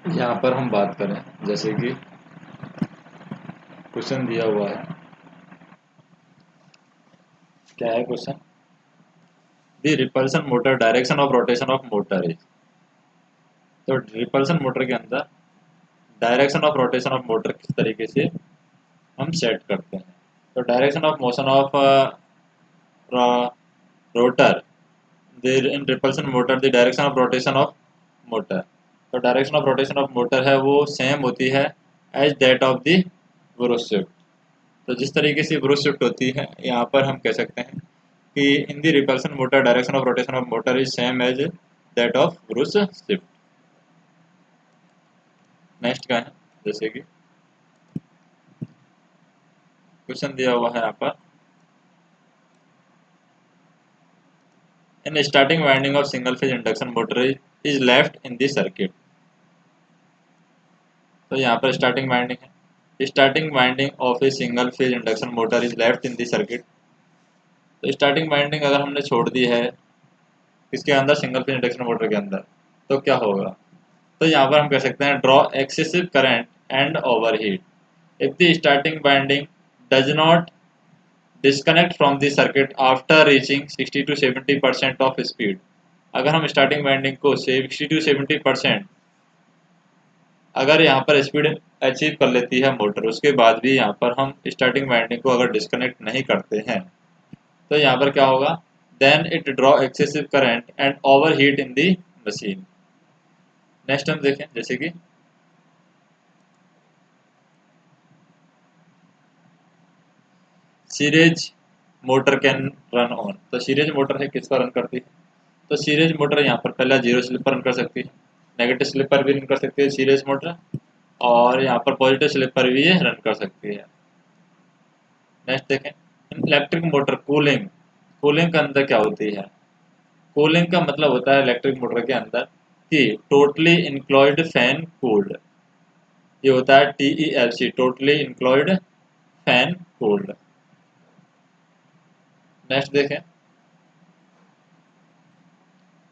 यहाँ पर हम बात करें जैसे कि क्वेश्चन दिया हुआ है। क्या है question? The repulsion motor direction of rotation of motor is. तो रिपल्सन मोटर के अंदर direction of rotation of motor किस तरीके से हम सेट करते हैं। तो direction of motion of rotor, in repulsion motor the direction of rotation of motor. तो direction of rotation of motor है वो सेम होती है as that of the brush shift. तो जिस तरीके से ब्रूस शिफ्ट होती है यहाँ पर हम कह सकते हैं कि in the repulsion motor direction of rotation of motor is same as that of brush shift. Next का है जैसे कि क्वेश्चन दिया हुआ है यहाँ पर, in starting winding of single phase induction motor is left in the circuit. तो यहाँ पर स्टार्टिंग वाइंडिंग है, starting winding of A single phase induction motor is left in the circuit. तो स्टार्टिंग वाइंडिंग अगर हमने छोड़ दी है किसके अंदर, सिंगल फेज इंडक्शन मोटर के अंदर, तो क्या होगा? तो यहाँ पर हम कह सकते हैं draw excessive current and overheat if the starting winding does not disconnect from the circuit after reaching 60 to 70% of speed. अगर हम स्टार्टिंग वाइंडिंग को 60 to 70% अगर यहाँ पर स्पीड अचीव कर लेती है मोटर, उसके बाद भी यहाँ पर हम स्टार्टिंग वाइंडिंग को अगर डिस्कनेक्ट नहीं करते हैं तो यहाँ पर क्या होगा? Then it draw excessive current and overheat in the machine. Next हम देखें जैसे कि series motor can run on. तो सीरीज मोटर है किस पर रन करती है? तो सीरीज मोटर यहाँ पर पहला जीरो स्लिप पर रन कर सकती है, नेगेटिव स्लिप पर भी रन कर सकती है सीरीज मोटर, और यहाँ पर पॉजिटिव स्लिप पर भी ये रन कर सकती है। नेक्स्ट देखें, इलेक्ट्रिक मोटर कूलिंग। कूलिंग के अंदर क्या होती है? कूलिंग का मतलब होता है इलेक्ट्रिक मोटर के अंदर कि टोटली इंक्लॉयड फैन कूल्ड। ये होता है TEFC, totally enclosed fan cooled. Next देखें,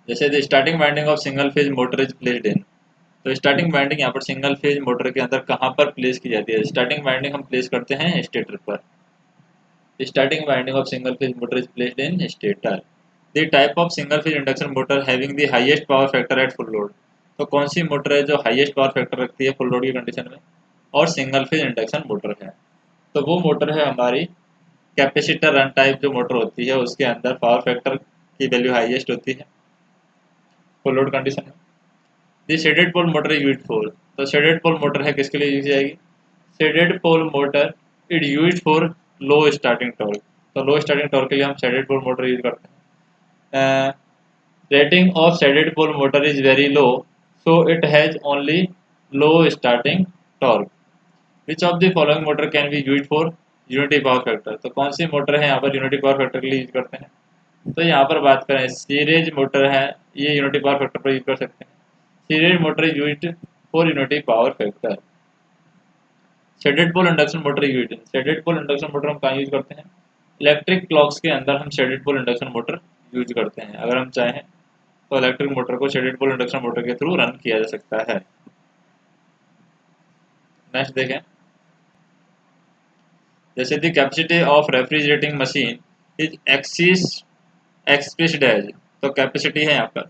जैसे the starting winding of single phase motor is placed in. तो स्टार्टिंग वाइंडिंग यहाँ पर सिंगल फेज मोटर के अंदर कहाँ पर प्लेस की जाती है? स्टार्टिंग वाइंडिंग हम प्लेस करते हैं स्टेटर पर। Starting winding of single phase motor is placed in stator. The type of single phase induction motor having the highest power factor at full load. तो कौन सी मोटर है जो हाईएस्ट पावर फैक्टर रखती है फुल लोड की condition में और सिंगल फेज इंडक्शन मोटर है? तो वो मोटर है हमारी कैपेसिटर रन टाइप जो मोटर होती है, उसके अंदर पावर फैक्टर की वैल्यू हाईएस्ट होती है फुल लोड कंडीशन में। The shaded pole motor is used for. तो शेडेड पोल मोटर है किसके लिए यूज की जाएगी? Shaded pole motor it used for low starting torque. तो लो स्टार्टिंग टॉर्क के लिए हम शेडेड पोल मोटर यूज करते हैं। Rating of shaded pole motor is very low, so it has only low starting torque. Which of the following motor can be used for unity power factor. तो कौन सी motor है यहाँ पर unity power factor के लिए use करते हैं? तो यहाँ पर बात करें सीरीज मोटर है, ये यूनिटी पावर फैक्टर पर यूज कर सकते हैं। Series motor is used for unity power factor. Shaded pole induction motor use, shaded pole induction motor हम कहाँ यूज करते हैं? इलेक्ट्रिक क्लॉक्स के अंदर हम shaded pole induction motor use करते हैं। अगर हम चाहें तो इलेक्ट्रिक मोटर को शेडेड पोल इंडक्शन मोटर के थ्रू रन किया जा सकता है। नेक्स्ट देखें, जैसे the capacity of refrigerating machine is axis expressed as. तो कैपेसिटी है यहाँ पर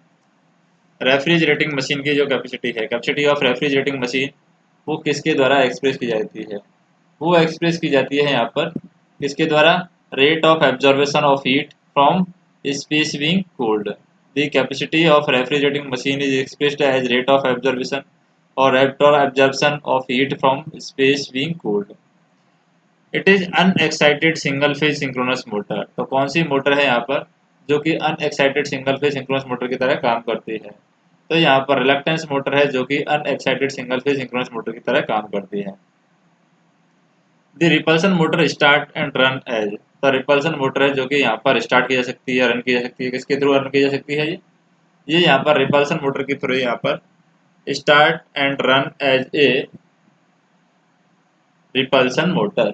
रेफ्रिजरेटिंग मशीन की जो कैपेसिटी है, कैपेसिटी ऑफ रेफ्रिजरेटिंग मशीन, वो किसके द्वारा एक्सप्रेस की जाती है? वो एक्सप्रेस की जाती है यहाँ पर किसके द्वारा? Rate of absorption of heat from space being cooled. The capacity of refrigerating machine is expressed as rate of absorption और rate of absorption of heat from space being cooled. It is unexcited single phase synchronous motor. तो कौन सी motor है यहाँ पर जो कि unexcited single phase synchronous motor की तरह काम करती है? तो यहाँ पर रिलक्टेंस मोटर है जो कि unexcited single phase synchronous motor की तरह काम करती है। The repulsion motor start and run as. तो रिपल्सन मोटर है जो कि यहाँ पर स्टार्ट की जा सकती है, रन की जा सकती है। किसके थ्रू रन की जा सकती है? ये यहाँ पर रिपल्सन मोटर के थ्रू यहाँ पर start and run as a repulsion motor.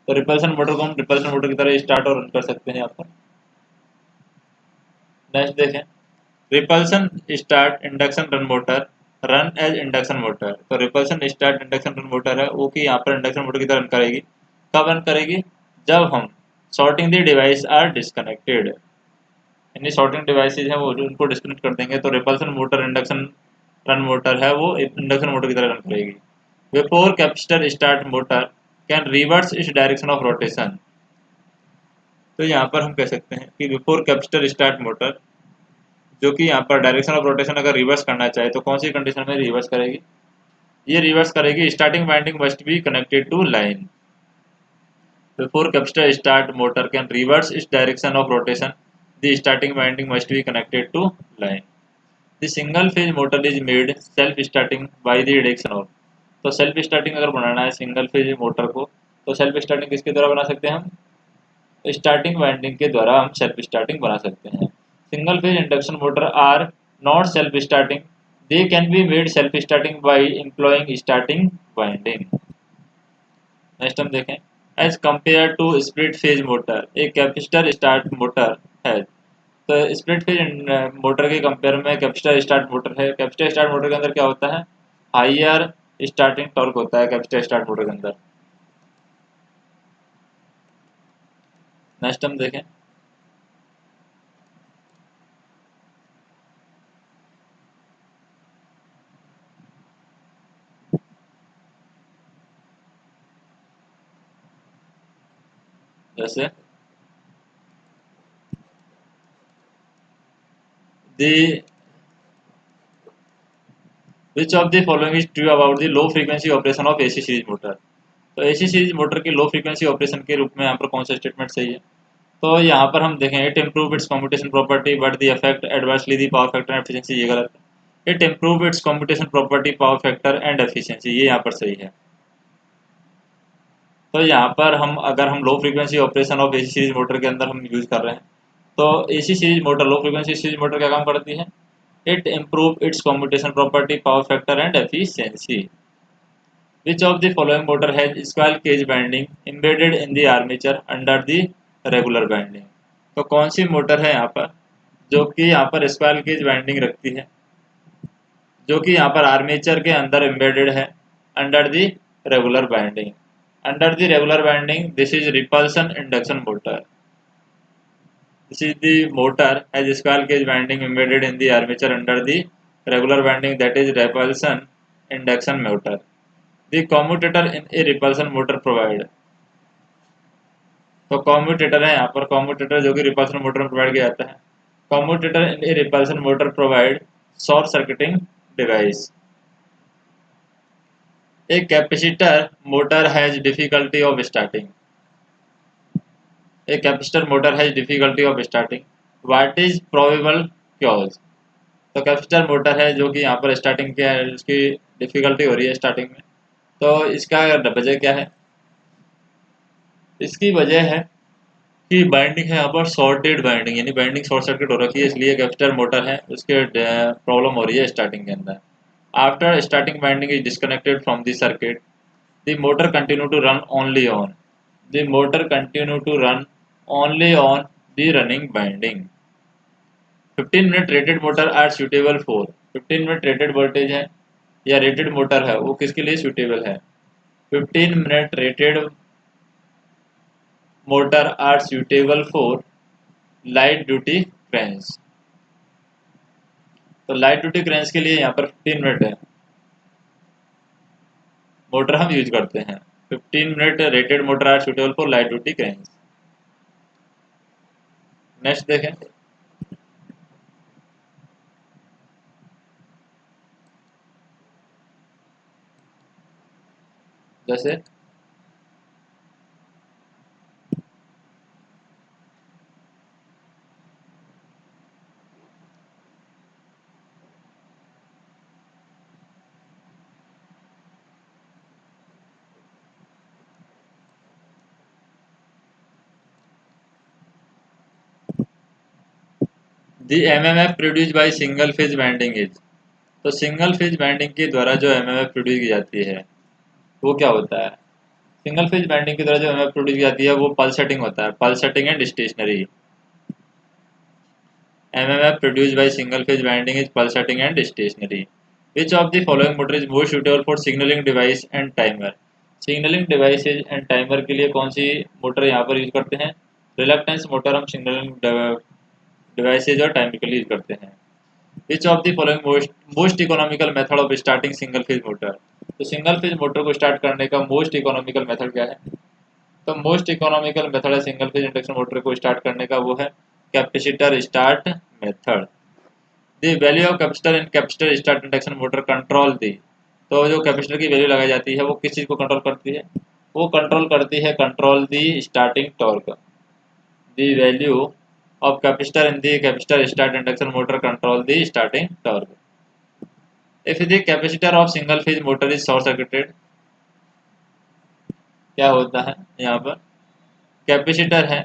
तो रिपल्सन मोटर को हम रिपल्सन मोटर की तरह स्टार्ट और रन कर सकते हैं यहाँ पर। नेक्स्ट देखें, repulsion start induction run motor run as induction motor. तो रिपल्सन स्टार्ट इंडक्शन मोटर है वो कि यहाँ पर इंडक्शन मोटर की तरह रन करेगी। कब रन करेगी? जब हम shorting the device are disconnected, यानी सॉर्टिंग डिवाइसेज हैं वो उनको डिस्कनेक्ट कर देंगे तो repulsion motor induction run motor है वो इंडक्शन मोटर की तरह रन करेगी। Before capacitor start motor can reverse its direction of rotation. तो यहाँ पर हम कह सकते हैं कि बिफोर कैपेसिटर स्टार्ट मोटर जो कि यहाँ पर डायरेक्शन ऑफ रोटेशन अगर रिवर्स करना चाहे तो कौन सी कंडीशन में रिवर्स करेगी? ये रिवर्स करेगी starting winding must be connected to line. Before capacitor start motor can reverse its direction of rotation the starting winding must be connected to line. The single phase motor is made self starting by the direction of. तो self starting अगर बनाना है single phase motor को तो self starting किसके द्वारा बना सकते हैं हम? स्टार्टिंग वाइंडिंग के द्वारा हम सेल्फ स्टार्टिंग बना सकते हैं। Single phase induction motor are not self starting, they can be made self starting by employing starting winding. Next हम देखें as compare to split phase motor एक कैपेसिटर स्टार्ट मोटर है। तो स्प्लिट फेज मोटर के compare में capacitor start motor है। Capacitor start motor के अंदर क्या होता है? हाइयर स्टार्टिंग टॉर्क होता है कैपेसिटर स्टार्ट मोटर के अंदर। नेक्स्ट हम देखें जैसे the which of the following is true about the low frequency operation of AC series motor. तो एसी सीरीज मोटर की लो फ्रीक्वेंसी ऑपरेशन के रूप में यहाँ पर कौन सा स्टेटमेंट सही है? तो यहाँ पर हम देखें it improve its commutation property but the affect adversely the power factor and efficiency, ये गलत है। It improve its commutation property power factor and efficiency, ये यहाँ पर सही है। तो यहाँ पर हम अगर हम लो frequency operation of AC series motor के अंदर हम यूज कर रहे हैं तो AC series motor low frequency series motor क्या काम करती है? It improve its commutation property power factor and efficiency. Which of the following motor has squirrel cage binding embedded in the armature under the regular binding? तो कौन सी motor है यहाँ पर जो कि यहाँ पर स्क्वायरल केज बाइंडिंग रखती है, जो कि यहाँ पर आर्मेचर के अंदर एम्बेडेड है under the regular binding. Under the regular binding this is repulsion induction motor. This is the motor has squirrel cage winding embedded in the armature under the regular winding, that is repulsion induction motor. The commutator in a repulsion motor provide। तो commutator है यहाँ पर, commutator जो कि repulsion motor में provide किया जाता है। Commutator in A repulsion motor provide short circuiting device. A capacitor motor has difficulty of starting. A capacitor motor has difficulty of starting. What is probable cause? तो capacitor motor है जो कि यहाँ पर स्टार्टिंग क्या है, उसकी डिफिकल्टी हो रही है स्टार्टिंग में। तो इसका वजह क्या है? इसकी वजह है कि बाइंडिंग है यहाँ पर शॉर्टेड बाइंडिंग, यानी बाइंडिंग शॉर्ट सर्किट हो रखी है, इसलिए कैपेसिटर मोटर है उसके प्रॉब्लम हो रही है स्टार्टिंग के अंदर। After starting winding is disconnected from the circuit the motor continue to run only on the motor continue to run only on the running winding. 15 minute rated motor are suitable for. 15 minute rated voltage है या rated motor है वो किसके लिए suitable है? 15 minute rated motor are suitable for light duty cranes. तो light duty cranes के लिए यहाँ पर 15 मिनट है मोटर हम यूज करते हैं। 15 minute rated motor are suitable for light duty cranes. Next देखें जैसे the MMF produce by single phase winding is. तो सिंगल फेज वाइंडिंग के द्वारा जो एमएमएफ प्रोड्यूस की जाती है वो क्या होता है? सिंगल फेज वाइंडिंग के द्वारा जो एमएमएफ प्रोड्यूस की जाती है वो पल्सेटिंग होता है, pulsating and stationary. MMF produce by single phase winding is pulsating and stationary. Which of the following motor is most suitable for signalling device and timer. Signalling devices and timer के लिए कौन सी motor यहाँ पर use करते हैं? Reluctance motor हम signalling devices और टाइमर के लिए यूज करते हैं। विच of the following most economical method of starting single phase motor. तो सिंगल फेज मोटर को स्टार्ट करने का मोस्ट इकोनॉमिकल मेथड क्या है? तो मोस्ट इकोनॉमिकल मेथड है सिंगल फेज इंडक्शन मोटर को स्टार्ट करने का, वो है capacitor start method. The value of capacitor in capacitor start induction motor control दी। तो जो कैपेसिटर की वैल्यू लगाई जाती है वो किस चीज़ को कंट्रोल करती है? वो कंट्रोल करती है control the starting torque. The value of capacitor in the capacitor start induction motor control the starting torque. If the capacitor of single phase motor is short circuited, क्या होता है यहाँ पर? कैपेसिटर है,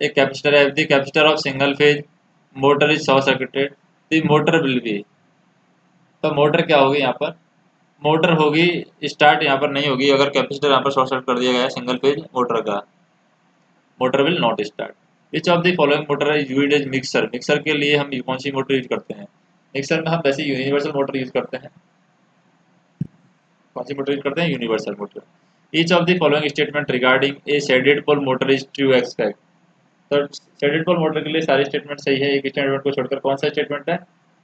एक कैपेसिटर है, the capacitor of single phase motor is short circuited, the motor will be. तो motor क्या होगी यहाँ पर? मोटर होगी स्टार्ट यहाँ पर नहीं होगी अगर कैपेसिटर यहाँ पर शॉर्ट सर्किट कर दिया गया है सिंगल फेज मोटर का, motor will not start. Which of the following motor is used as mixer. Mixer के लिए हम कौन सी मोटर यूज करते हैं? मिक्सर में हम वैसे यूनिवर्सल मोटर यूज करते हैं। कौन सी मोटर यूज करते हैं? Universal motor. Each of the following statement regarding a shaded pole motor is true expect. तो शेडेड पोल मोटर के लिए सारे स्टेटमेंट सही है, एक स्टेटमेंट को छोड़कर। कौन सा स्टेटमेंट है?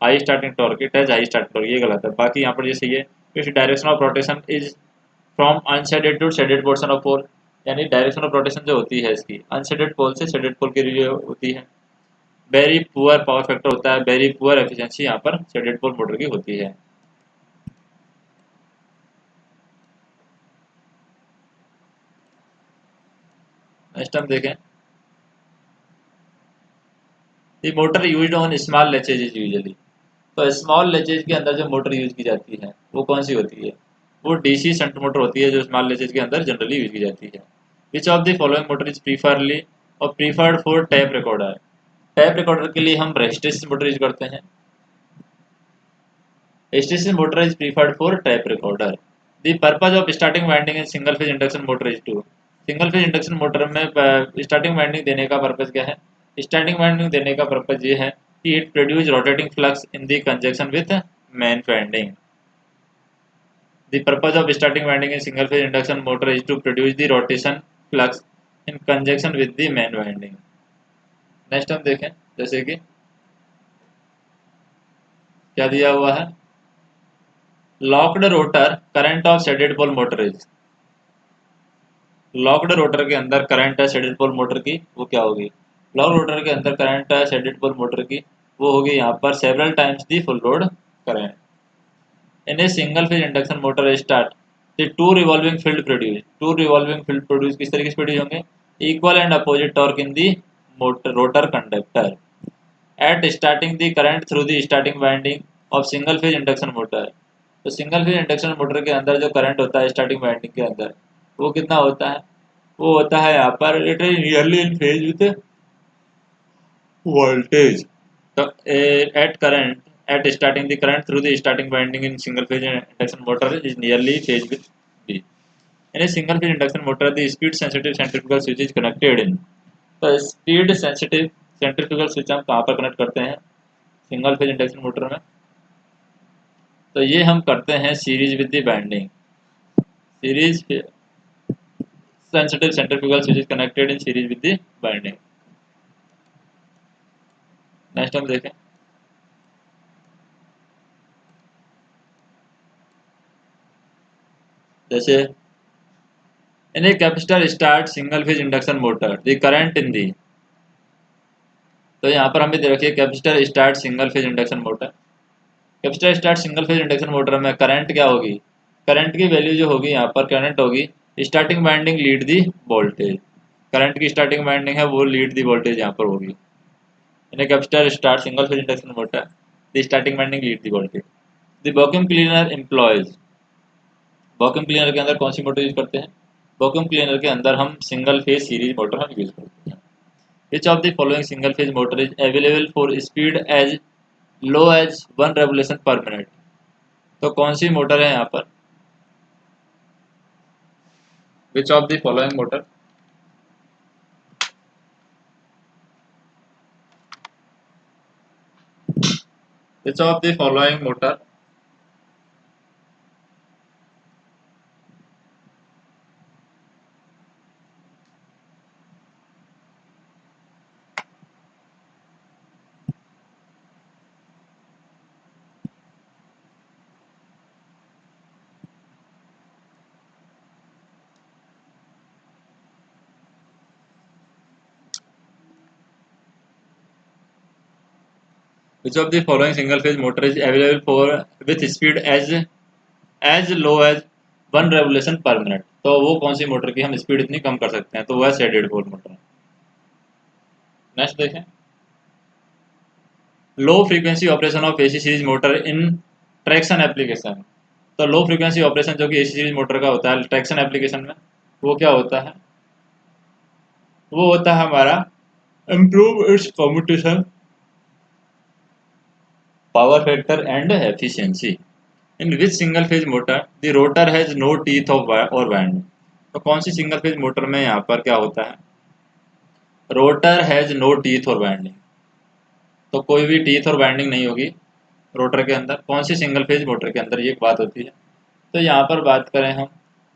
High starting torque, it has high starting torque, ये गलत है। बाकी यहाँ पर ये सही है। इस direction of rotation is from unshaded to shaded portion of pole, यानी डायरेक्शन ऑफ रोटेशन जो होती है इसकी अनशेडेड पोल से शेडेड पोल के लिए होती है। वेरी पुअर पावर फैक्टर होता है, वेरी पुअर एफिशिएंसी यहाँ पर शेडेड पोल मोटर की होती है। नेक्स्ट हम देखें, the motor used on small lathes is usually. तो स्मॉल लेचेज के अंदर जो मोटर यूज की जाती है वो कौन सी होती है? वो डीसी शंट मोटर होती है जो स्मॉल लेचेज के अंदर जनरली यूज की जाती है। Which of the following motor is preferably और preferred for tape recorder. Tape recorder के लिए हम रेजिस्टेंस मोटर यूज करते हैं। Resistance motor is preferred for tape recorder. The purpose of starting winding in single phase induction motor is to. Single phase induction motor में starting winding देने का purpose क्या है? स्टार्टिंग वाइंडिंग देने का purpose ये है कि it produce rotating flux in the conjunction with main winding. The purpose of starting winding in single phase induction motor is to produce the rotation flux in conjunction with the main winding. Next हम देखें, जैसे कि क्या दिया हुआ है? Locked rotor current of shaded pole motor is. Locked rotor के अंदर करंट है शेडेड पोल मोटर की, वो क्या होगी? लॉक्ड रोटर के अंदर करंट है शेडेड पोल मोटर की, वो होगी यहाँ पर several times the full load current. In a single phase induction motor start the two revolving field produce. Two revolving field produce किस तरीके से प्रोड्यूस होंगे? Equal and opposite torque in the motor rotor conductor at starting the current through the starting winding of single phase induction motor. तो single phase induction motor के अंदर जो current होता है स्टार्टिंग वाइंडिंग के अंदर, वो कितना होता है? वो होता है यहाँ पर it is nearly in phase with voltage. So, at current at starting the current through the starting winding in single phase induction motor is nearly phase with B. In a single phase induction motor, the speed sensitive centrifugal switch is connected in. तो speed sensitive centrifugal switch हम कहाँ पर connect करते हैं single phase induction motor में? तो ये हम करते हैं series with the binding. Series sensitive centrifugal switch is connected in series with the binding. Next हम देखें, जैसे in a capacitor start single phase induction motor the current in the। तो यहाँ पर हमें दे रखी है capacitor start single phase induction motor. Capacitor start single phase induction motor में करंट क्या होगी? करंट की वैल्यू जो होगी यहाँ पर करंट होगी स्टार्टिंग वाइंडिंग लीड दी वोल्टेज। करंट की स्टार्टिंग वाइंडिंग है वो लीड दी वोल्टेज यहाँ पर होगी। इन capacitor start single phase induction motor the starting winding lead the voltage. The vacuum cleaner employees. Vacuum cleaner के अंदर कौन सी मोटर यूज करते हैं? वैक्यूम क्लीनर के अंदर हम सिंगल फेज सीरीज मोटर हम यूज करते हैं। Which of the following single phase motor is available for speed as low as 1 revolution per minute? तो कौन सी मोटर है यहाँ पर? Which of the following motor which of the following motor which of the following single phase motor is available for with speed as low as 1 revolution per minute. तो वो कौन सी मोटर की हम स्पीड इतनी कम कर सकते हैं, तो वह शेडेड पोल मोटर। नेक्स्ट देखें, low frequency operation of AC series motor in traction application. तो लो फ्रीक्वेंसी ऑपरेशन जो कि एसी सीरीज मोटर का होता है ट्रैक्शन एप्लीकेशन में, वो क्या होता है, वो होता है हमारा improve its commutation power factor and efficiency. In which single phase motor the rotor has no teeth of or band. तो कौन सी सिंगल फेज मोटर में यहाँ पर क्या होता है, रोटर हैज नो टीथ और वाइंडिंग। तो कोई भी टीथ और वाइंडिंग नहीं होगी रोटर के अंदर, कौन सी सिंगल फेज मोटर के अंदर, ये एक बात होती है। तो यहाँ पर बात करें हम,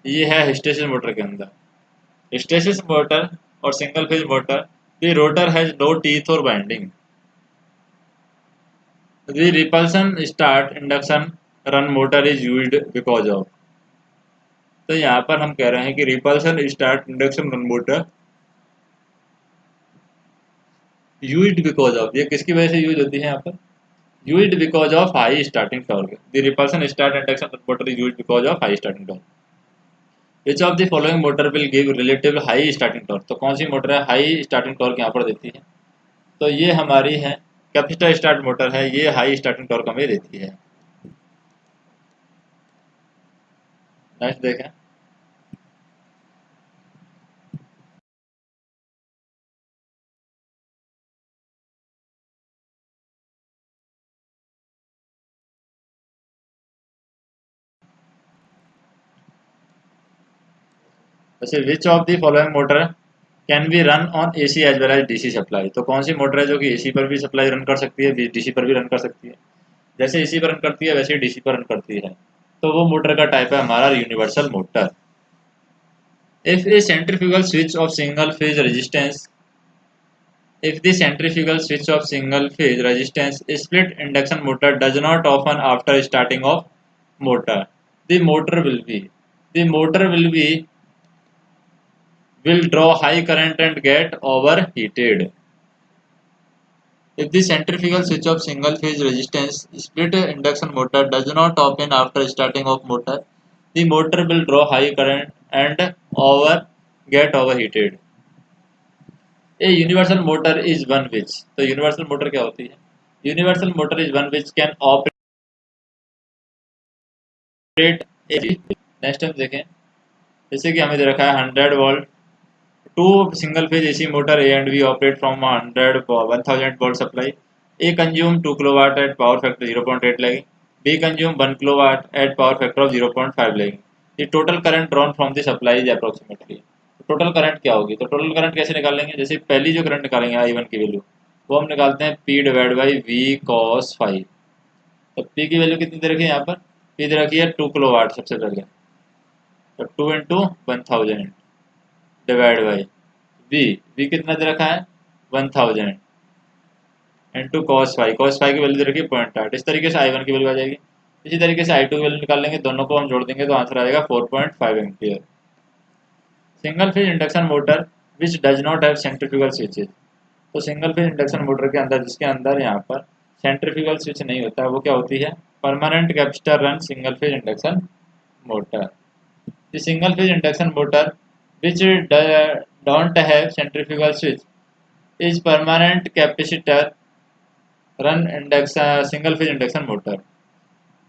ये है हिस्टेसिस मोटर के अंदर, हिस्टेसिस मोटर और single phase motor, the rotor has no teeth और winding, the repulsion start induction run motor is used because of. तो यहाँ पर हम कह रहे हैं कि repulsion start induction run motor used because of, ये किसकी वजह से यूज होती है यहाँ पर, used because of high starting torque. The repulsion start induction motor is used because of high starting torque. Which of the following motor will give relative high starting torque? तो कौन सी मोटर है high starting torque यहाँ पर देती है, तो ये हमारी है कैपेसिटर स्टार्ट मोटर है, ये हाई स्टार्टिंग टॉर्क हमें देती है। नेक्स्ट देखें, जैसे which of the following motor can be run on AC as well as DC supply. तो कौन सी मोटर है जो कि एसी पर भी सप्लाई रन कर सकती है, डीसी पर भी रन कर सकती है। जैसे एसी पर रन करती है वैसे डीसी पर रन करती है, तो वो मोटर का टाइप है हमारा universal motor. If a centrifugal switch of single phase resistance if the centrifugal switch of single phase resistance split induction motor does not open after starting of motor, the motor will draw high current and get overheated. If the centrifugal switch of single phase resistance split induction motor does not open after starting of motor, the motor will draw high current and over get overheated. A universal motor is one which, तो universal motor क्या होती है, universal motor is one which can operate AC. Next time देखें, जैसे कि हमें दे रखा है 100 volt, two single phase AC motor A and B operate from 1000 volt supply, A consume 2 kilowatt at power factor 0.8 lagging, B consume 1 kilowatt at power factor of 0.5 lagging, the total current drawn from the supply is approximately. Total current क्या होगी, तो total current कैसे निकालेंगे, जैसे पहली जो current निकालेंगे I one की वैल्यू, वो हम निकालते हैं P divide by V cos five. तो P की वैल्यू कितनी दे रखी है यहाँ पर, P दे रखी है 2 किलोवाट सबसे पहले, तो 2 इंटू 1000 डिवाइड बाई वी कितना दे रखा है 1000 इंटू कॉस फाइव की वैल्यू दे रखी है 0.8। इस तरीके से आई वन की वैल्यू आ जाएगी। इसी तरीके से आई टू की वैल्यू निकाल लेंगे, दोनों को हम जोड़ देंगे तो आंसर आ जाएगा 4.5 ampere. Single phase induction motor which does not have centrifugal switches. तो सिंगल फेज इंडक्शन मोटर के अंदर जिसके अंदर यहाँ पर सेंट्रीफ्यूगल स्विच नहीं होता है, वो क्या होती है, permanent capacitor run single phase induction motor. The single phase induction motor which don't have centrifugal switch is permanent capacitor run induction single phase induction motor.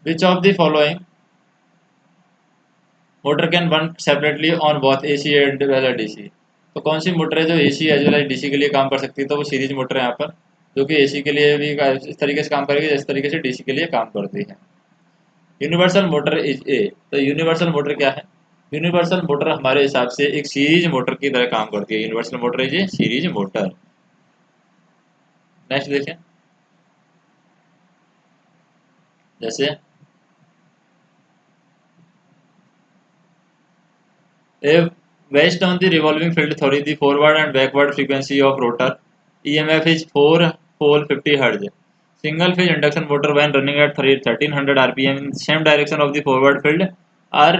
Which of the following motor can run separately on both AC and DC. तो कौन सी motor है जो AC as well as DC के लिए काम कर सकती है, तो वो सीरीज मोटर है यहाँ पर, जो कि एसी के लिए भी इस तरीके से काम करेगी जिस तरीके से डीसी के लिए काम करती है। यूनिवर्सल मोटर इज ए, तो यूनिवर्सल मोटर क्या है, यूनिवर्सल मोटर हमारे हिसाब से एक सीरीज मोटर की तरह काम करती है, universal motor is a series motor. Next देखें, जैसे if based on the revolving field theory, the forward and backward frequency of rotor EMF is 4 pole 50 Hz. Single phase induction motor when running at 1300 rpm in same direction of the forward field are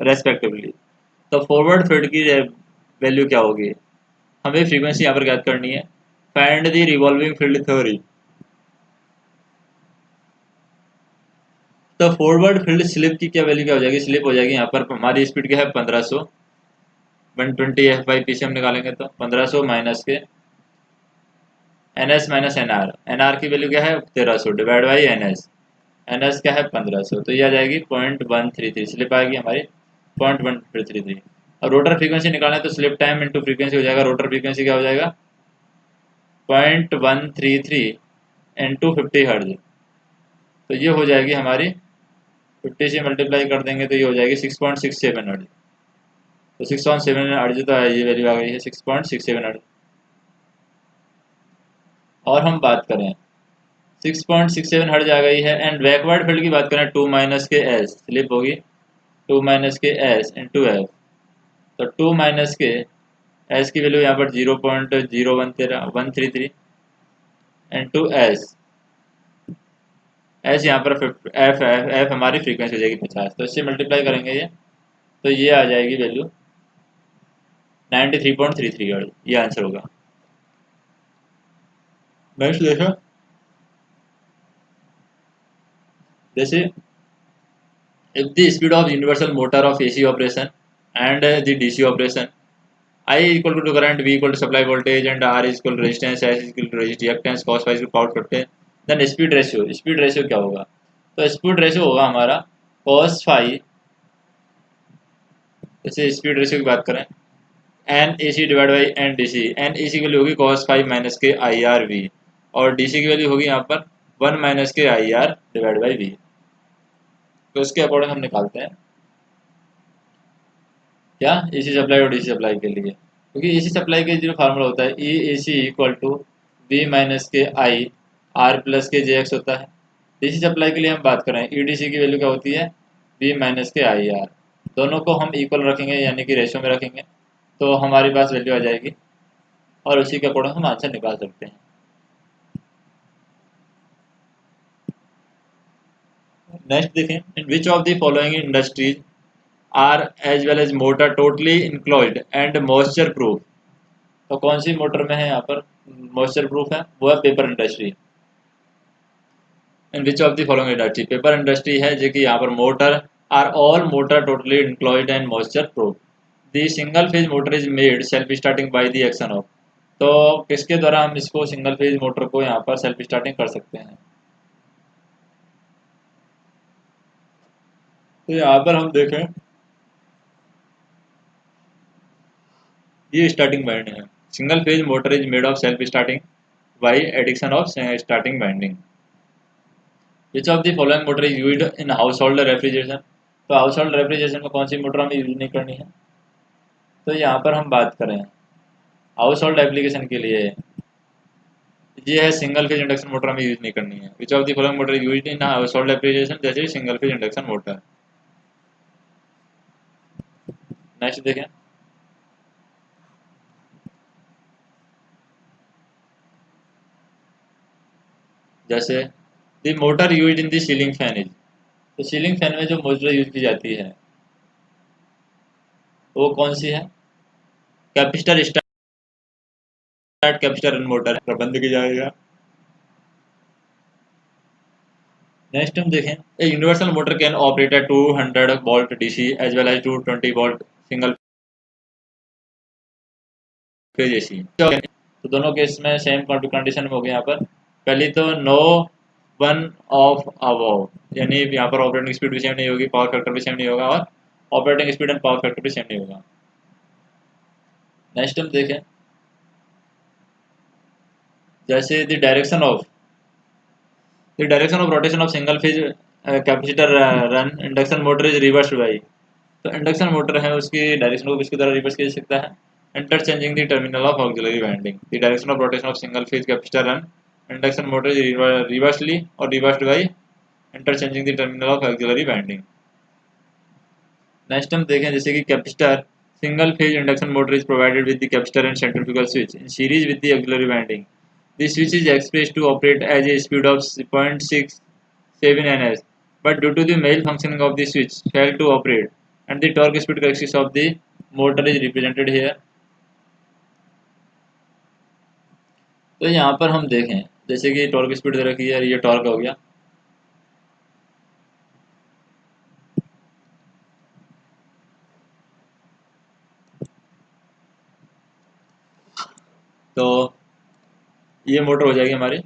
respectively. तो forward field की value क्या होगी, हमें frequency यहाँ पर ज्ञात करनी है। Find the revolving field theory, तो फॉरवर्ड फील्ड स्लिप की क्या वैल्यू क्या हो जाएगी, स्लिप हो जाएगी यहाँ पर हमारी स्पीड क्या है 1500, 120 एफ बाई पी से हम निकालेंगे तो 1500 माइनस के N S minus N R, N R की वैल्यू क्या है 1300 divide by N S, N S क्या है 1500, तो ये आ जाएगी 0.133, स्लिप आएगी हमारी 0.133। और रोटर फ्रीक्वेंसी निकालना है तो स्लिप टाइम इंटू फ्रीक्वेंसी हो जाएगा, रोटर फ्रीक्वेंसी क्या हो जाएगा 0.133 इंटू 50 हर्ज, तो ये हो जाएगी हमारी 50 से मल्टीप्लाई कर देंगे तो ये हो जाएगी 6.67 हर्ज। तो 6.7 हर्ज तो ये वैल्यू आ गई है 6.67 हर्ज। और हम बात करें 6.67 हर्ज आ गई है, एंड बैकवर्ड फील्ड की बात करें 2 माइनस के एस, स्लिप होगी 2 माइनस के एस इंटू एफ, तो 2 माइनस के एस की वैल्यू यहाँ पर 0.0133 इंटू एस, एस यहाँ पर एफ एफ एफ हमारी फ्रीक्वेंसी हो जाएगी 50, तो इससे मल्टीप्लाई करेंगे ये, तो ये आ जाएगी वैल्यू 93.33 हर्ज, ये आंसर होगा। नेक्स्ट देखो, जैसे if the speed of universal motor of AC operation and the DC operation, I equal to current, V equal to supply voltage, and R is equal to resistance, S is equal to reactance, cos phi is equal to power factor, then speed ratio क्या होगा, तो speed ratio होगा हमारा cos phi, जैसे speed ratio की बात करें N A C divide by N D C, N A C की वैल्यू होगी cos phi minus K I R V, और डी सी की वैल्यू होगी यहाँ पर 1 minus K I R divide by V, तो इसके अकॉर्डिंग हम निकालते हैं क्या एसी सप्लाई और डीसी सप्लाई के लिए, क्योंकि एसी सप्लाई के जो फार्मूला होता है ई ए सी equal to be minus K I are plus के जे एक्स होता है। डीसी सप्लाई के लिए हम बात करें ई डी सी की वैल्यू क्या होती है B minus K I are, दोनों को हम इक्वल रखेंगे यानी कि रेशो में रखेंगे तो हमारे पास वैल्यू आ जाएगी, और उसी के अकॉर्डिंग हम आंसर निकाल सकते हैं। नेक्स्ट देखें, in which of the following industries are as well as motor totally enclosed and moisture proof, तो कौन सी मोटर में है यहाँ पर मॉइस्चर प्रूफ है, वो है paper industry. In which of the following industry, paper industry है जो कि यहाँ पर motor are all motor totally enclosed and moisture proof, the single phase motor is made self starting by the action of, तो किसके द्वारा हम इसको सिंगल फेज मोटर को यहाँ पर सेल्फ स्टार्टिंग कर सकते हैं, तो यहाँ पर हम देखें ये स्टार्टिंग वाइंडिंग है, single phase motor is made of self starting by addiction of starting winding. Which of the following motor is used in household refrigeration, तो हाउस होल्ड रेफ्रिजरेशन में कौन सी मोटर हमें यूज नहीं करनी है, तो यहाँ पर हम बात करें हाउस होल्ड एप्लीकेशन के लिए ये है सिंगल फेज इंडक्शन मोटर हमें यूज नहीं करनी है। Which of the following motor is used in household application, जैसे single phase induction motor. Next देखें, जैसे the motor used in the ceiling fan is, तो सीलिंग फैन में जो मोटर यूज की जाती है वो कौन सी है, capacitor start capacitor run motor प्रबंध की जाएगा। नेक्स्ट हम देखें, a universal motor can operate at 200 volt DC as well as 220 volt single phase AC, तो दोनों केस में सेम कंडीशन में हो गया यहाँ पर। पहली तो नो वन ऑफ अबव, यानी यहाँ पर ऑपरेटिंग स्पीड भी सेम नहीं होगी, पावर फैक्टर भी सेम नहीं होगा, और operating speed and power factor भी सेम नहीं होगा। नेक्स्ट हम देखें, जैसे the direction of rotation of single phase capacitor run induction motor is reverse by, तो इंडक्शन मोटर है उसकी डायरेक्शन को किसके द्वारा रिवर्स किया जा सकता है, interchanging the terminal of auxiliary winding, the direction of rotation of single phase capacitor run induction motor is reversely और reversed by interchanging the terminal of auxiliary winding. Next हम देखें, जैसे कि capacitor single phase induction motor is provided with the capacitor and centrifugal switch in series with the auxiliary winding, this switch is expressed to operate at a speed of 0.67 ns, but due to the malfunctioning of the switch failed to operate, and the torque speed characteristics of the motor is represented here। तो यहाँ पर हम देखें जैसे कि torque speed दे रखी है, ये टॉर्क हो गया, तो ये मोटर हो जाएगी हमारी,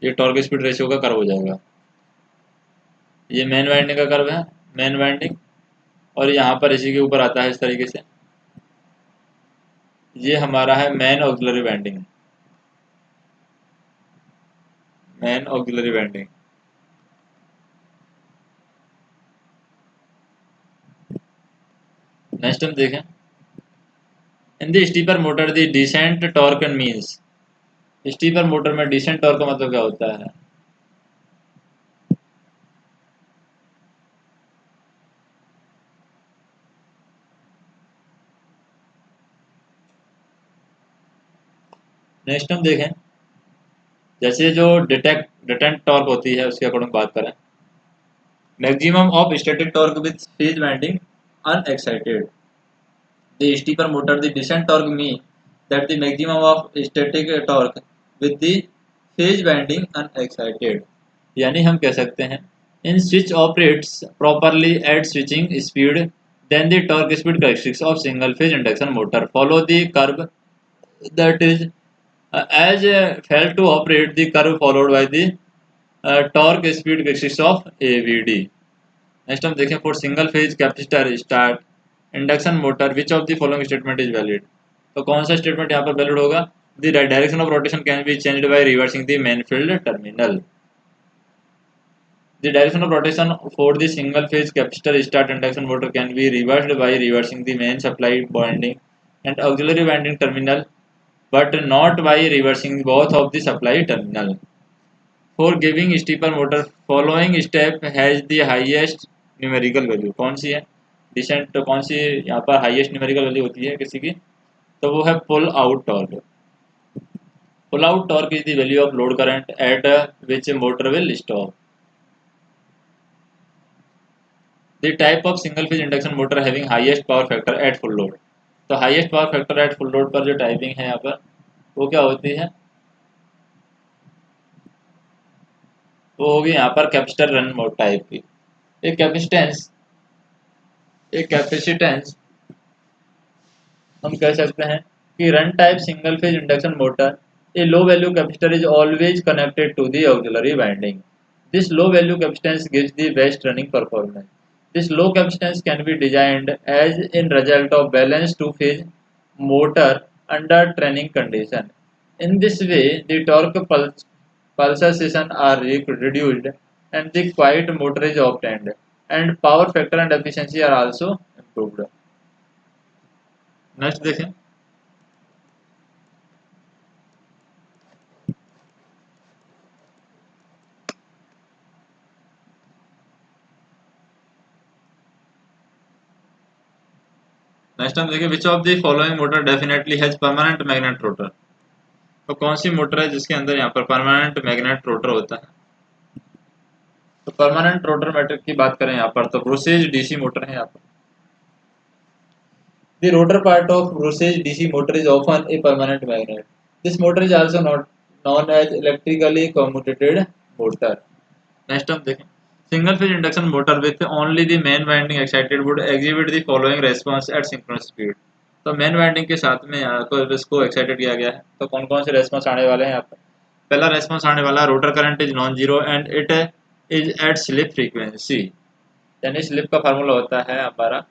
ये टॉर्क स्पीड रेशियो का कर्व हो जाएगा। ये मेन वाइंडिंग का कर्व है, मेन वाइंडिंग, और यहाँ पर इसी के ऊपर आता है इस तरीके से, ये हमारा है main auxiliary winding, main auxiliary winding. Next हम देखें, in the stepper motor the detent torque means, stepper motor में डिसेंट टॉर्क का मतलब क्या होता है? नेक्स्ट हम देखें, जैसे जो डिटेंट टॉर्क होती है उसके अकॉर्डिंग बात करें, maximum of static torque with phase winding unexcited, the steeper motor the descent torque mean that the maximum of static torque with the phase winding unexcited, यानी हम कह सकते हैं in switch operates properly at switching speed then the torque speed characteristics of single phase induction motor follow the curve that is as failed to operate the curve followed by the torque speed characteristics of AVD। Next हम देखें, for single phase capacitor start induction motor which of the following statement is valid, तो कौन सा statement यहाँ पर valid होगा? The direction of rotation can be changed by reversing the main field terminal, the direction of rotation for the single phase capacitor start induction motor can be reversed by reversing the main supply winding and auxiliary winding terminal but not by reversing both of the supply terminal. For giving steeper motor, following step has the highest numerical value, कौन सी है? Decent तो कौन सी यहाँ पर highest numerical value होती है किसी की? तो वो है pull out torque. Pull out torque is the value of load current at which motor will stop. The type of single phase induction motor having highest power factor at full load, तो highest power factor at full load पर जो typing है यहाँ पर वो क्या होती है? वो होगी यहाँ पर कैपेसिटर रन मोड टाइप की। एक कैपेसिटेंस, एक कैपेसिटेंस हम कह सकते हैं कि run type single phase induction motor, a low value capacitor is always connected to the auxiliary winding, this low value capacitance gives the best running performance, this low capacitance can be designed as in result of balance two phase motor under training condition, in this way the torque pulsation are reduced and the quiet motor is obtained and power factor and efficiency are also improved। Next देखें, next हम देखें, विच of the following motor definitely has permanent magnet rotor, तो कौन सी motor है जिसके अंदर यहाँ पर परमानेंट मैग्नेट रोटर होता है? तो परमानेंट रोटर मैटर की बात करें यहाँ पर तो ब्रूसेज डीसी मोटर है यहाँ पर। The rotor part of Brusage DC motor is often a permanent magnet. This motor is also not known as electrically commutated motor। Next हम देखें, single phase induction motor with only the main winding excited would exhibit the following response at synchronous speed, तो main winding के साथ में यहाँ को इसको excited किया गया है तो कौन कौन से रेस्पॉन्स आने वाले हैं यहाँ पर? पहला रेस्पॉन्स आने वाला, rotor current is non zero and it is at slip frequency, यानी स्लिप का फार्मूला होता है हमारा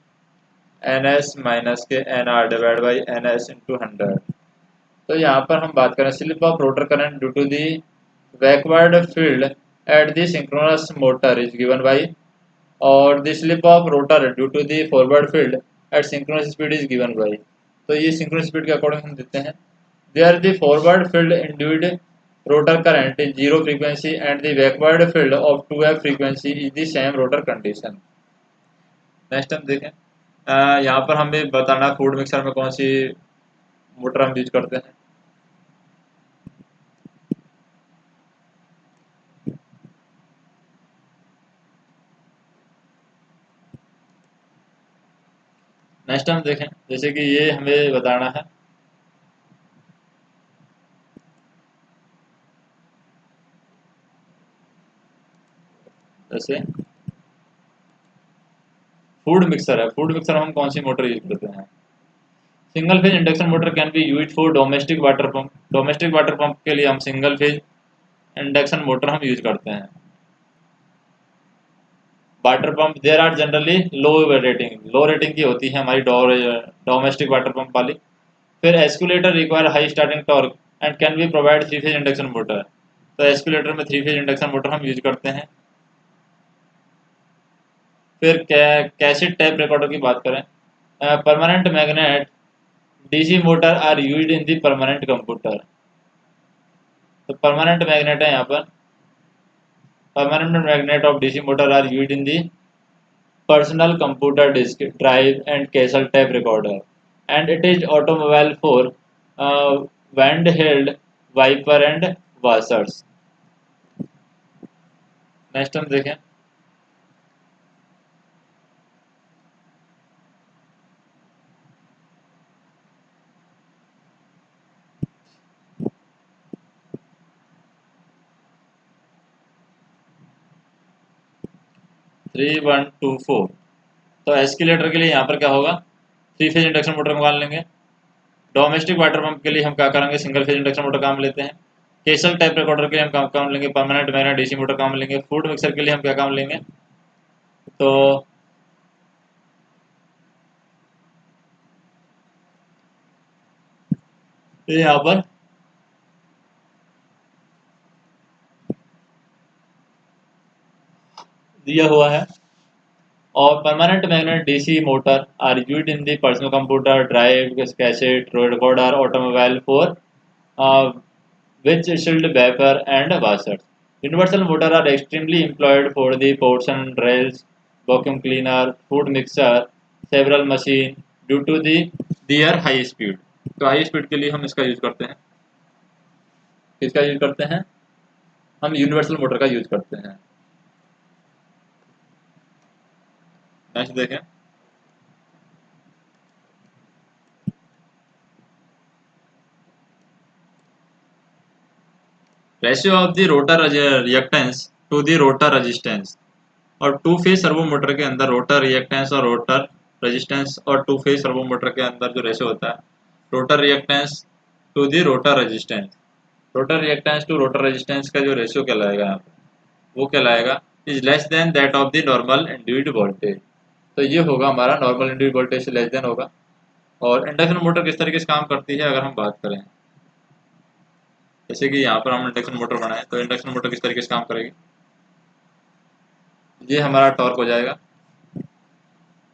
एन एस माइनस के N R divide by N S into 100। तो यहाँ पर हम बात करें slip of rotor current due to the backward field at the synchronous motor is given by, और the slip of rotor due to the forward field at synchronous speed is given by, तो ये synchronous speed के according हम देते हैं there the forward field induced rotor current is zero frequency and the backward field of 2f frequency is the same rotor condition. Next हम देखें, यहाँ पर हमें बताना फूड मिक्सर में कौन सी मोटर हम यूज करते हैं। नेक्स्ट हम देखें, जैसे कि ये हमें बताना है, जैसे फूड मिक्सर है, फूड मिक्सर में हम कौन सी मोटर यूज करते हैं? Single phase induction motor can be use for domestic water pump. Domestic water pump के लिए हम सिंगल फेज इंडक्शन मोटर हम यूज करते हैं। Water pump there are generally low rating की होती है हमारी डोमेस्टिक वाटर पंप वाली। फिर escalator require high starting torque and can be provide three phase induction motor. तो एस्कुलेटर में थ्री फेज इंडक्शन मोटर हम यूज करते हैं। फिर कैसेट टाइप रिकॉर्डर की बात करें, permanent magnet DC motor are used in the permanent computer. तो परमानेंट मैग्नेट है यहाँ पर, permanent magnet of DC motor are used in the personal computer disk drive and cassette tape recorder, and it is automobile for handheld wiper and washers। Next हम देखें, 3124। तो escalator के लिए यहाँ पर क्या होगा, थ्री फेज इंडक्शन मोटर निकाल लेंगे। डोमेस्टिक वाटर पंप के लिए हम क्या करेंगे, सिंगल फेज इंडक्शन मोटर काम लेते हैं। केसल टाइप रिकॉर्डर के लिए हम काम लेंगे परमानेंट मैग्नेट डीसी मोटर काम लेंगे। फूड मिक्सर के लिए हम क्या काम लेंगे, तो यहाँ पर दिया हुआ है। और permanent magnet DC motor are used in the personal computer drive cassette recorder automobile for which shield vapor and washers। Universal motor are extremely employed for the portion rails, vacuum cleaner, food mixer, several machine due to their high speed। तो high speed के लिए हम इसका use करते हैं, किसका use करते हैं, हम यूनिवर्सल मोटर का यूज करते हैं। नेक्स्ट देखें, ratio of the rotor reactance to the rotor resistance. और टू फेज सर्वो मोटर के अंदर रोटर रिएक्टेंस और रोटर रेजिस्टेंस, और टू फेज सर्वो मोटर के अंदर जो रेशियो होता है rotor reactance to the rotor resistance, rotor reactance to rotor resistance का जो रेशियो कहलाएगा यहाँ पे वो कहलाएगा is less than that of the normal induced voltage. तो ये होगा हमारा नॉर्मल इंड्यूस्ड वोल्टेज से लेस देन होगा। और इंडक्शन मोटर किस तरीके से काम करती है अगर हम बात करें, जैसे कि यहाँ पर हम इंडक्शन मोटर बनाए, तो इंडक्शन मोटर किस तरीके से काम करेगी, ये हमारा टॉर्क हो जाएगा।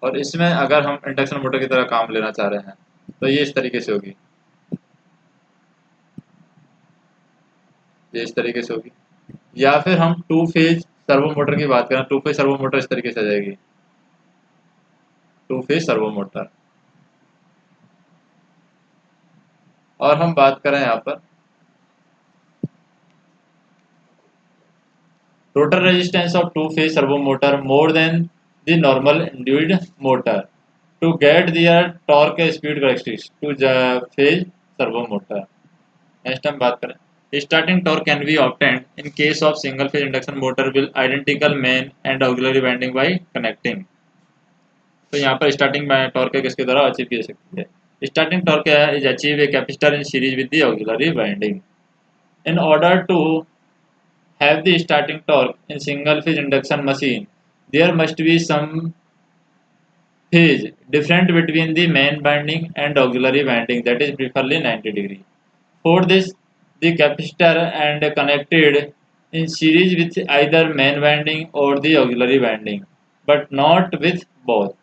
और इसमें अगर हम इंडक्शन मोटर की तरह काम लेना चाह रहे हैं तो ये इस तरीके से होगी, ये इस तरीके से होगी। या फिर हम टू फेज सर्वो मोटर की बात करें, टू फेज सर्वो मोटर इस तरीके से आ जाएगी, टू फेज सर्वो मोटर। और हम बात करें यहाँ पर rotor resistance of two phase servo motor more than the normal induced motor to get their torque speed characteristics two phase servo motor. Next हम बात करें, starting torque can be obtained in case of single phase induction motor with identical main and auxiliary winding by connecting. तो यहाँ पर starting torque किसके द्वारा achieve की जा सकती है, starting torque is achieve a capacitor in series with the auxiliary winding. In order to have the starting torque in single phase induction machine, there must be some phase different between the main winding and auxiliary winding, that is preferably 90 degree. For this, the capacitor and connected in series with either main winding or the auxiliary winding, but not with both.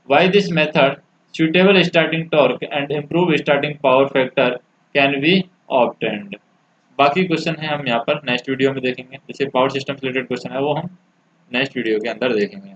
By this method, suitable starting torque and improved starting power factor can be obtained। बाकी question है हम यहाँ पर next video में देखेंगे, जैसे power system से related question है वो हम नेक्स्ट वीडियो के अंदर देखेंगे।